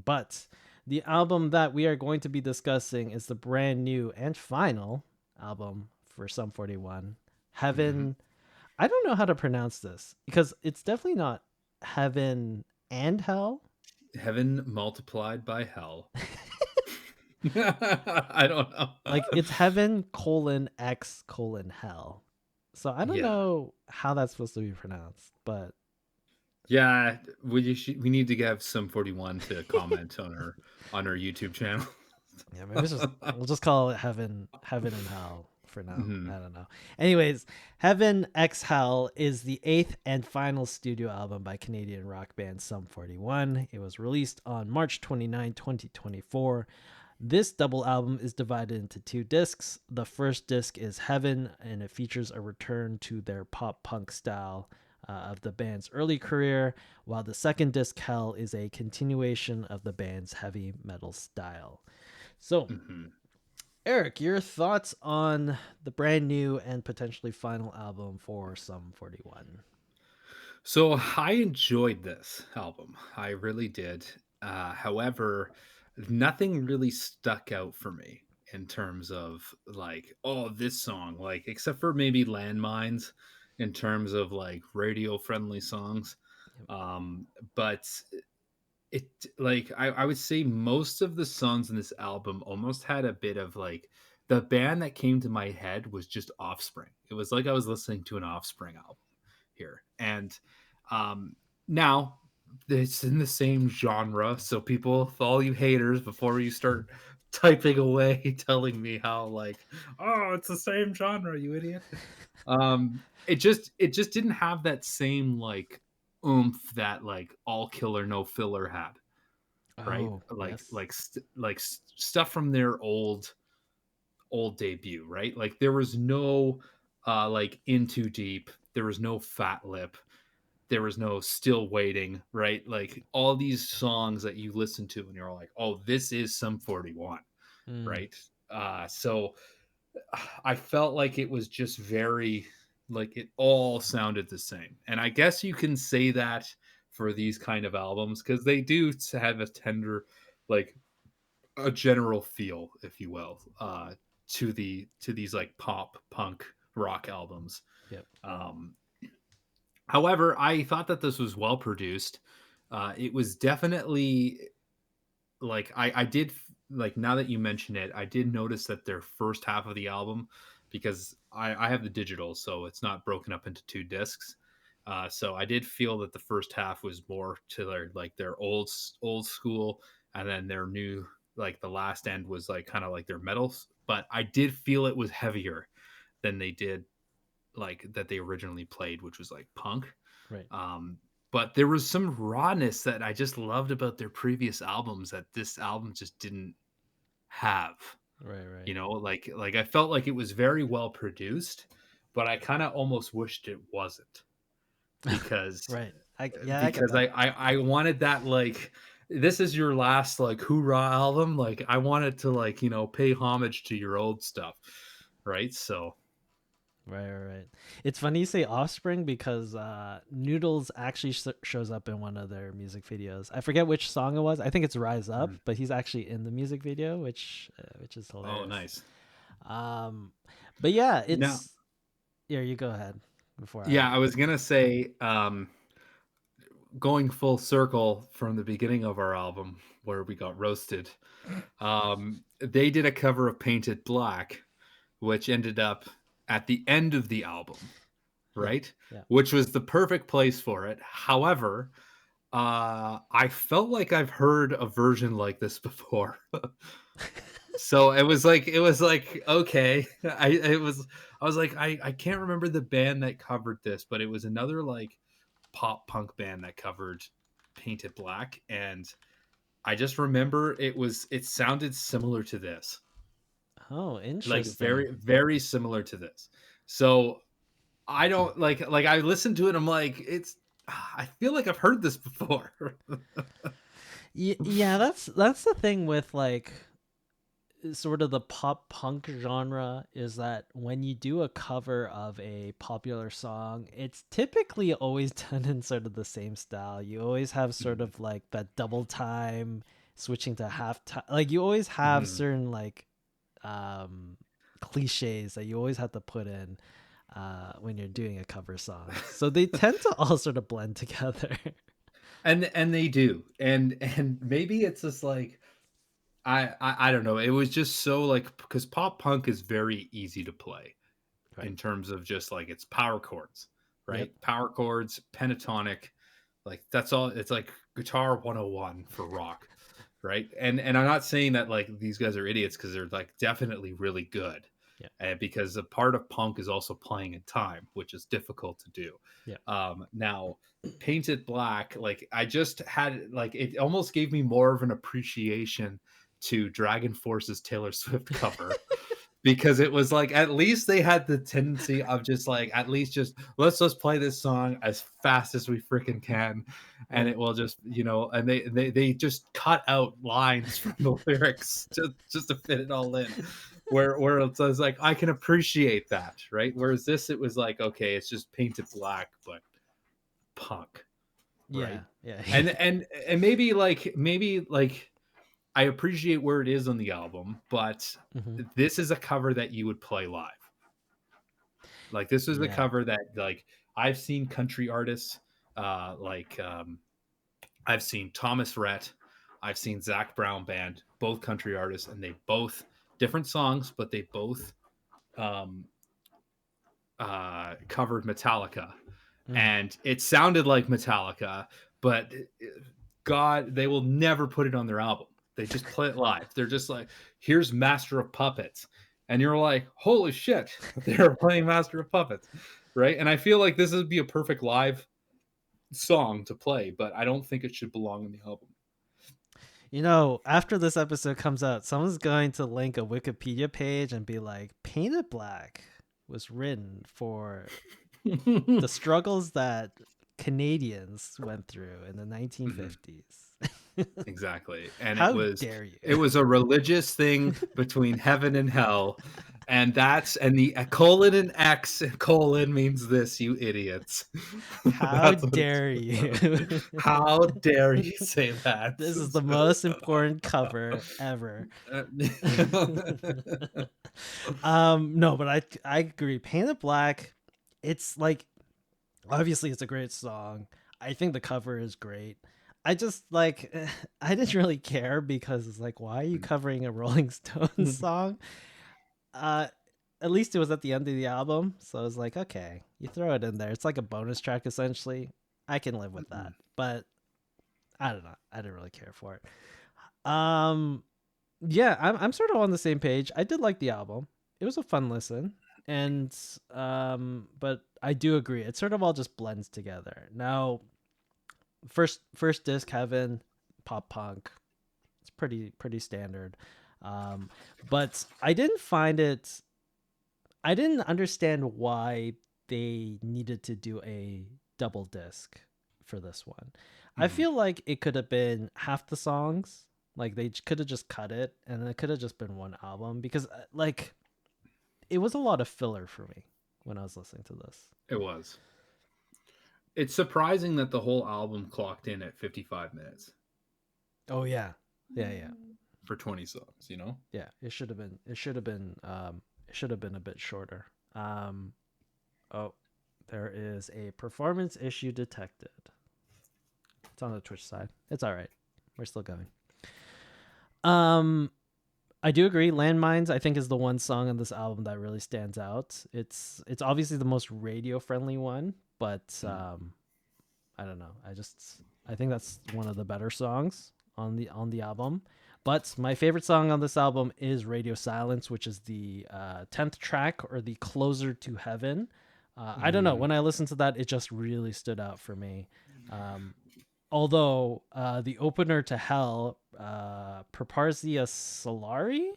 But the album that we are going to be discussing is the brand new and final album for Sum 41, Hmm. Heaven. I don't know how to pronounce this because it's definitely not Heaven and Hell. Heaven multiplied by hell. I don't Like know. it's Heaven colon X colon Hell. So I don't Yeah. know how that's supposed to be pronounced, but Yeah, we need to get some 41 to comment on our YouTube channel. yeah, maybe we'll just call it Heaven and Hell for now. Mhm. I don't know. Anyways, Heaven X Hell is the eighth and final studio album by Canadian rock band Sum 41. It was released on March 29, 2024. This double album is divided into two discs. The first disc is Heaven, and it features a return to their pop punk style of the band's early career, while the second disc, Hell, is a continuation of the band's heavy metal style. So, Mhm. Eric, your thoughts on the brand new and potentially final album for Sum 41? So I enjoyed this album. I really did. However, nothing really stuck out for me in terms of like, oh, this song, like, except for maybe Landmines in terms of like radio friendly songs. Yep. Um, but it like I would say most of the songs in this album almost had a bit of like the band that came to my head was just Offspring. It was like I was listening to an Offspring album here. And um, now it's in the same genre. So people, all you haters, before you start typing away, telling me how like, oh, it's the same genre, you idiot. It just didn't have that same like oomph that like all killer no filler had, right? Oh, yes. Stuff from their old debut, right? Like there was no like In Too Deep, there was no Fat Lip, there was no Still Waiting, right? Like all these songs that you listen to and you're like, oh, this is Sum 41, Mm. right? So I felt like it was just very like it all sounded the same. And I guess you can say that for these kind of albums because they do have a tender like a general feel, if you will, to these like pop punk rock albums. Yep. Um, However, I thought that this was well produced. It was definitely like I did like now that you mention it, I did notice that their first half of the album, because I have the digital, so it's not broken up into two discs. So I did feel that the first half was more to their like their old school, and then their new like the last end was like kind of like their metals. But I did feel it was heavier than they did like that they originally played, which was like punk. Right. Um, but there was some rawness that I just loved about their previous albums that this album just didn't have. Right. You Right. know, like I felt like it was very well produced, but I kind of almost wished it wasn't because Right. I get because that. I wanted that like this is your last like hoorah album. Like I wanted to like pay homage to your old stuff, right? So Right, right, right. It's funny you say Offspring because Noodles actually shows up in one of their music videos. I forget which song it was. I think it's Rise Up, mm. but he's actually in the music video, which is Oh, hilarious. nice. Um, but yeah, Now, it's yeah. You go ahead before yeah, I. I was gonna say, going full circle from the beginning of our album where we got roasted. They did a cover of Painted Black, which ended up at the end of the album, Yeah, right? yeah. Which was the perfect place for it. However, I felt like I've heard a version like this before. So it was like okay. I was like I can't remember the band that covered this, but it was another like pop punk band that covered Painted Black, and I just remember it sounded similar to this. Oh, Like interesting. very similar to this. So I don't like I listened to it, I'm like, it's I feel like I've heard this before. Yeah, that's the thing with like sort of the pop punk genre is that when you do a cover of a popular song, it's typically always done in sort of the same style. You always have sort Mhm. of like that double time switching to half time. Like you always have Mhm. certain like um cliches that you always have to put in when you're doing a cover song. So they tend to all sort of blend together. And they do. And maybe it's just like I don't know. It was just so like because pop punk is very easy to play Right. in terms of just like it's power chords, Yep. right? Power chords, pentatonic, like that's all. It's like guitar 101 for rock, right? And I'm not saying that like these guys are idiots because they're like definitely really good. Yeah. And because a part of punk is also playing in time, which is difficult to do. Yeah. Now, Painted Black, like I just had like it almost gave me more of an appreciation to Dragon Force's Taylor Swift cover because it was like at least they had the tendency of just like at least just let's play this song as fast as we freaking can and Yep. it will just and they just cut out lines from the lyrics just to fit it all in where it's like I can appreciate that, right? Whereas this it was like okay, it's just painted black but punk, right? Yeah. Yeah. And maybe like I appreciate where it is on the album, but hmm this is a cover that you would play live. Like this is a Yeah. cover that like I've seen country artists, I've seen Thomas Rhett, I've seen Zach Brown Band, both country artists, and they both different songs, but they both um, covered Metallica, Mm. and it sounded like Metallica, but God, they will never put it on their album. They just play it live. They're just like, here's Master of Puppets. And you're like, holy shit, they're playing Master of Puppets. Right. And I feel like this would be a perfect live song to play, but I don't think it should belong in the album. You know, after this episode comes out, someone's going to link a Wikipedia page and be like, Painted Black was written for the struggles that Canadians went through in the Mhm. 1950s. Exactly. And How dare it you? was a religious thing between heaven and hell. And the colon and X colon means this, you idiots. How That's what it's dare about. you? How dare you say that? This is the most important cover ever. No, but I agree. Painted Black, it's like obviously it's a great song. I think the cover is great. I just like I didn't really care because it's like why are you covering a Rolling Stones song? Uh at least it was at the end of the album, so I was like, okay, you throw it in there. It's like a bonus track essentially. I can live with that. But I don't know. I didn't really care for it. Yeah, I'm sort of on the same page. I did like the album. It was a fun listen. And but I do agree. It sort of all just blends together. Now, first disc Heaven, pop punk. It's pretty standard. But I didn't understand why they needed to do a double disc for this one. I Mhm. feel like it could have been half the songs. Like they could have just cut it and it could have just been one album because like it was a lot of filler for me when I was listening to this. It was. It's surprising that the whole album clocked in at 55 minutes Oh yeah. Yeah. for 20 songs, you know? Yeah. It should have been a bit shorter. Oh, there is a performance issue detected. It's on the Twitch side. It's all right. We're still going. Um, I do agree. Landmines, I think, is the one song on this album that really stands out. It's obviously the most radio friendly one, but Mm. I don't know. I think that's one of the better songs on the album. But my favorite song on this album is Radio Silence, which is the 10th track or the closer to heaven. I don't know. Mm. When I listened to that, it just really stood out for me. Although the opener to Hell, Preparzia Solari,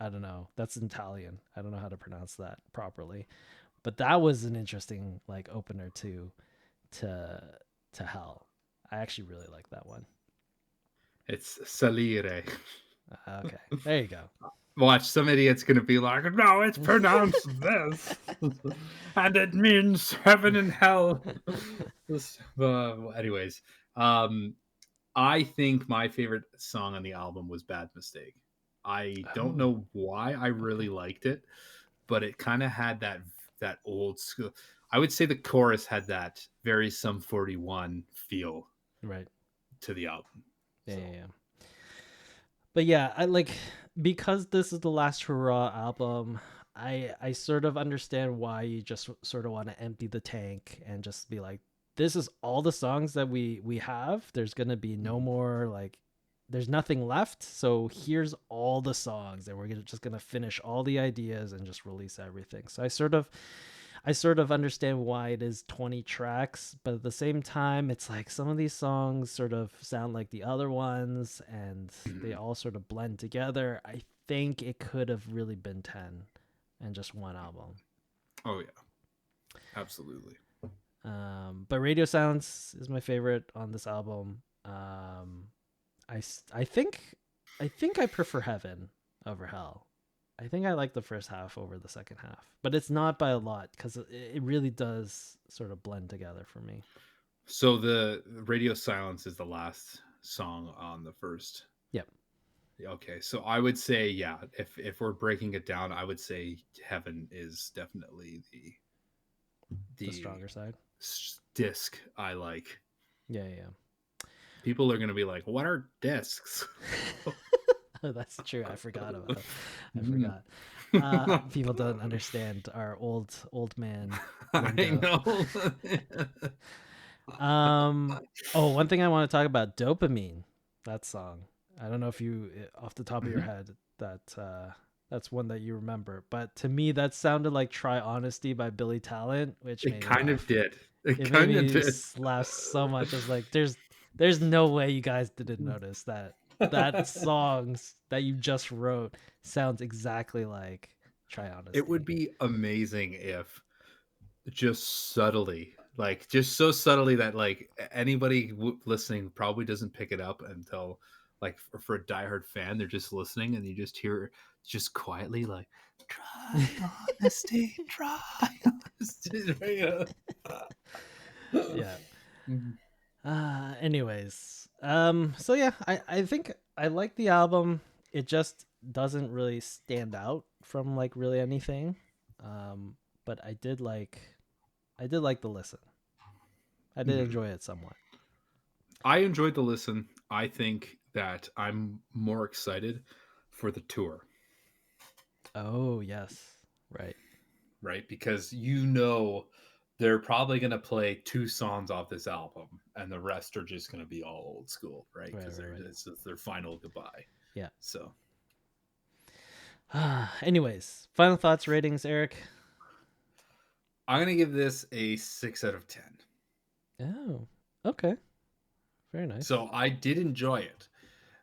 I don't know. That's in Italian. I don't know how to pronounce that properly, but that was an interesting like opener to to Hell. I actually really like that one. It's salire. Okay, there you go. Watch, some idiot's gonna be like, "No, it's pronounced this, and it means heaven and hell." Anyways, um, I think my favorite song on the album was "Bad Mistake." I don't Oh, know why I really okay. liked it, but it kind of had that old school. I would say the chorus had that very Sum 41 feel Right. to the album. Yeah, yeah, So yeah. But yeah, I like because this is the last hurrah album. I sort of understand why you just sort of want to empty the tank and just be like, this is all the songs that we have. There's gonna be no mhm. more like, there's nothing left. So here's all the songs, and just gonna finish all the ideas and just release everything. So I sort of understand why it is 20 tracks, but at the same time, it's like some of these songs sort of sound like the other ones and they Mhm. all sort of blend together. I think it could have really been 10 and just one album. Oh yeah, absolutely. But Radio Silence is my favorite on this album. I think I prefer Heaven over Hell. I think I like the first half over the second half, but it's not by a lot because it really does sort of blend together for me. So the Radio Silence is the last song on the first. Yep, Okay, so I would say, yeah, if we're breaking it down, I would say Heaven is definitely the the stronger side. disc I like. Yeah, yeah. People are gonna be like, "What are discs?" Oh, that's true. I forgot about. I Mm. forgot. People don't understand our old man I lingo. know. Um. Oh, one thing I want to talk about: Dopamine. That song. I don't know if you, off the top of your Mhm. head, that's one that you remember. But to me, that sounded like "Try Honesty" by Billy Talent, which It made me kind of laugh. did. It It made kind of me did. laugh so much. I was like, there's no way you guys didn't notice that songs that you just wrote sounds exactly like "Try It Honesty." would be amazing if just subtly, like, just so subtly that, like, anybody listening probably doesn't pick it up until, like, for a diehard fan, they're just listening and you just hear just quietly, like, "Try honesty, try honesty." Yeah. Mhm. Anyways, so yeah, I think I like the album. It just doesn't really stand out from like really anything. Um, but I did like the listen. I did Mhm. enjoy it somewhat. I enjoyed the listen. I think that I'm more excited for the tour, Oh yes, right, right? Because you know they're probably going to play 2 songs off this album and the rest are just going to be all old school, right? right, Because right, they're right. this is their final goodbye. Yeah. So Anyways, final thoughts, ratings, Eric. I'm going to give this a 6 out of 10. Oh, okay, very nice. So I did enjoy it.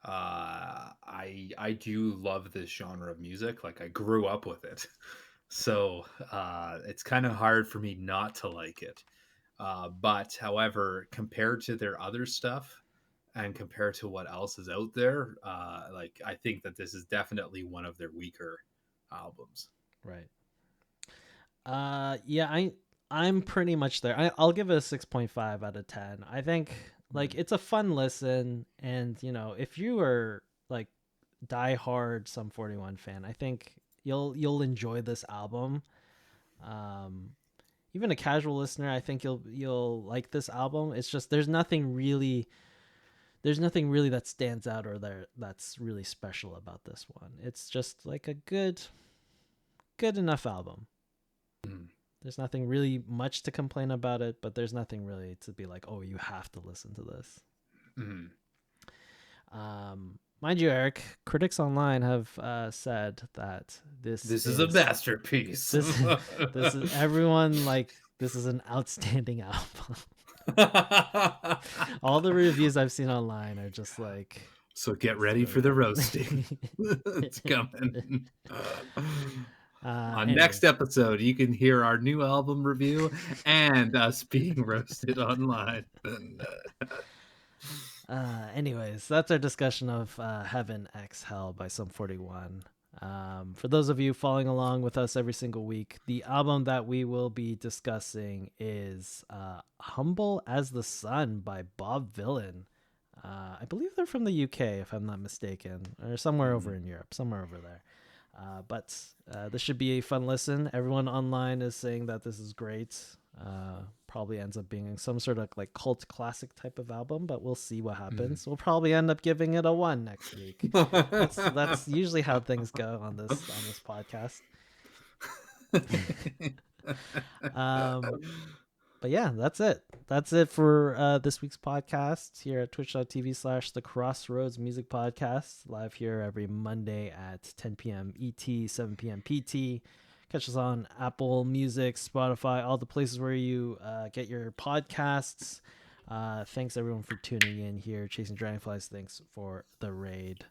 I do love this genre of music. Like I grew up with it, so it's kind of hard for me not to like it. But however, compared to their other stuff and compared to what else is out there, like I think that this is definitely one of their weaker albums. Right. Yeah, I'm pretty much there. I'll give it a 6.5 out of 10. I think like Mhm. it's a fun listen, and if you are like die hard Sum 41 fan, I think you'll enjoy this album. Um, Even a casual listener, I think you'll like this album. It's just there's nothing really that stands out or that's really special about this one. It's just like a good enough album. Mhm. There's nothing really much to complain about it, but there's nothing really to be like, oh, you have to listen to this. Mhm. Mind you, Eric, critics online have said that this This is a is masterpiece. this this is everyone like this is an outstanding album. All the reviews I've seen online are just like So get this is ready really for the good. roasting. It's coming. On next Anyways, episode, you can hear our new album review and us being roasted online. anyways, that's our discussion of Heaven X Hell by Sum 41. For those of you following along with us every single week, the album that we will be discussing is Humble as the Sun by Bob Vylan. I believe they're from the UK, if I'm not mistaken, or somewhere over in Europe, somewhere over there. But this should be a fun listen. Everyone online is saying that this is great. Probably ends up being some sort of like cult classic type of album, but we'll see what happens. We'll probably end up giving it a 1 next week. That's usually how things go on this podcast. But yeah, that's it. That's it for this week's podcast here at twitch.tv/the Crossroads Music Podcast, live here every Monday at 10 p.m. ET, 7 p.m. PT. Catch us on Apple Music, Spotify, all the places where you get your podcasts. Thanks everyone for tuning in here. Chasing Dragonflies, thanks for the raid.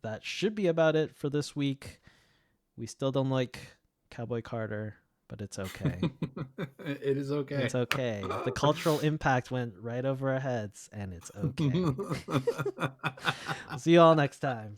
That should be about it for this week. We still don't like Cowboy Carter, but it's okay. It is okay. It's okay. The cultural impact went right over our heads, and it's okay. See you all next time.